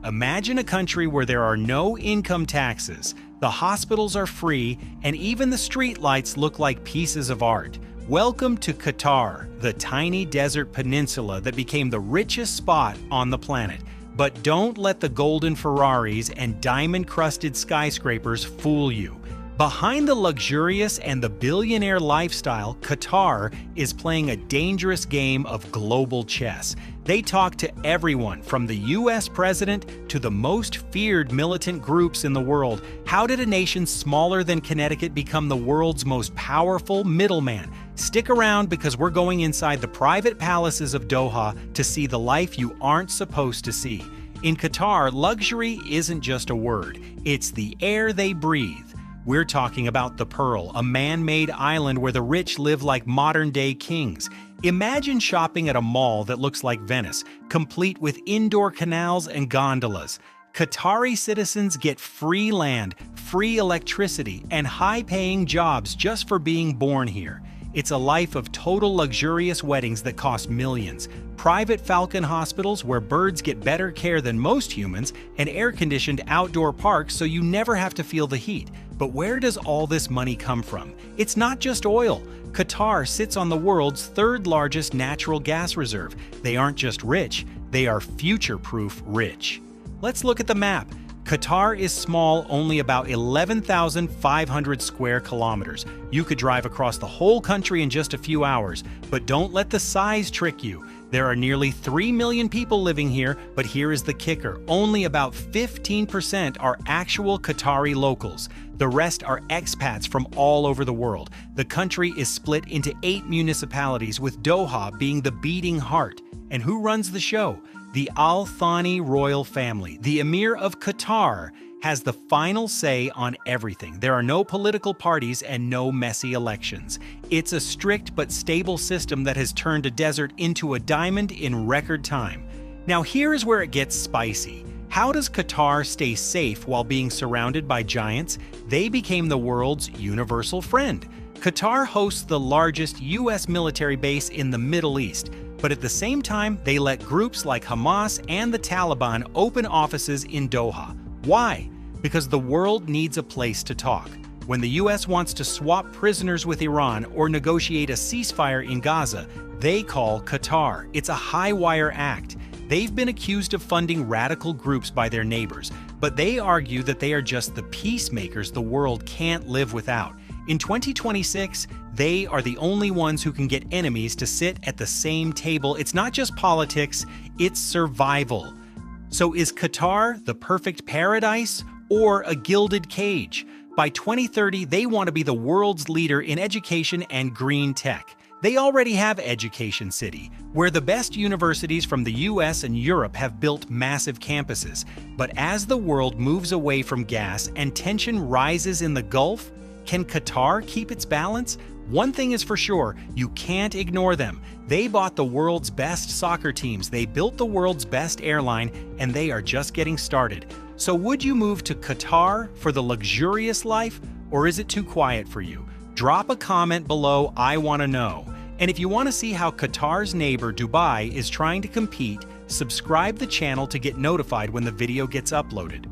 Imagine a country where there are no income taxes, the hospitals are free, and even the streetlights look like pieces of art. Welcome to Qatar, the tiny desert peninsula that became the richest spot on the planet. But don't let the golden Ferraris and diamond-crusted skyscrapers fool you. Behind the luxurious and the billionaire lifestyle, Qatar is playing a dangerous game of global chess. They talk to everyone from the US president to the most feared militant groups in the world. How did a nation smaller than Connecticut become the world's most powerful middleman? Stick around because we're going inside the private palaces of Doha to see the life you aren't supposed to see. In Qatar, luxury isn't just a word, it's the air they breathe. We're talking about the Pearl, a man-made island where the rich live like modern-day kings. Imagine shopping at a mall that looks like Venice, complete with indoor canals and gondolas. Qatari citizens get free land, free electricity, and high-paying jobs just for being born here. It's a life of total luxurious weddings that cost millions, private Falcon hospitals where birds get better care than most humans, and air-conditioned outdoor parks so you never have to feel the heat. But where does all this money come from? It's not just oil. Qatar sits on the world's third-largest natural gas reserve. They aren't just rich, they are future-proof rich. Let's look at the map. Qatar is small, only about 11,500 square kilometers. You could drive across the whole country in just a few hours, but don't let the size trick you. There are nearly 3 million people living here, but here is the kicker. Only about 15% are actual Qatari locals. The rest are expats from all over the world. The country is split into 8 municipalities, with Doha being the beating heart. And who runs the show? The Al Thani royal family, the Emir of Qatar, has the final say on everything. There are no political parties and no messy elections. It's a strict but stable system that has turned a desert into a diamond in record time. Now here is where it gets spicy. How does Qatar stay safe while being surrounded by giants? They became the world's universal friend. Qatar hosts the largest US military base in the Middle East. But at the same time, they let groups like Hamas and the Taliban open offices in Doha. Why? Because the world needs a place to talk. When the US wants to swap prisoners with Iran or negotiate a ceasefire in Gaza, they call Qatar. It's a high-wire act. They've been accused of funding radical groups by their neighbors, but they argue that they are just the peacemakers the world can't live without. In 2026, they are the only ones who can get enemies to sit at the same table. It's not just politics, it's survival. So is Qatar the perfect paradise or a gilded cage? By 2030, they want to be the world's leader in education and green tech. They already have Education City, where the best universities from the US and Europe have built massive campuses. But as the world moves away from gas and tension rises in the Gulf, can Qatar keep its balance? One thing is for sure, you can't ignore them. They bought the world's best soccer teams, they built the world's best airline, and they are just getting started. So would you move to Qatar for the luxurious life, or is it too quiet for you? Drop a comment below, I want to know. And if you want to see how Qatar's neighbor Dubai is trying to compete, subscribe the channel to get notified when the video gets uploaded.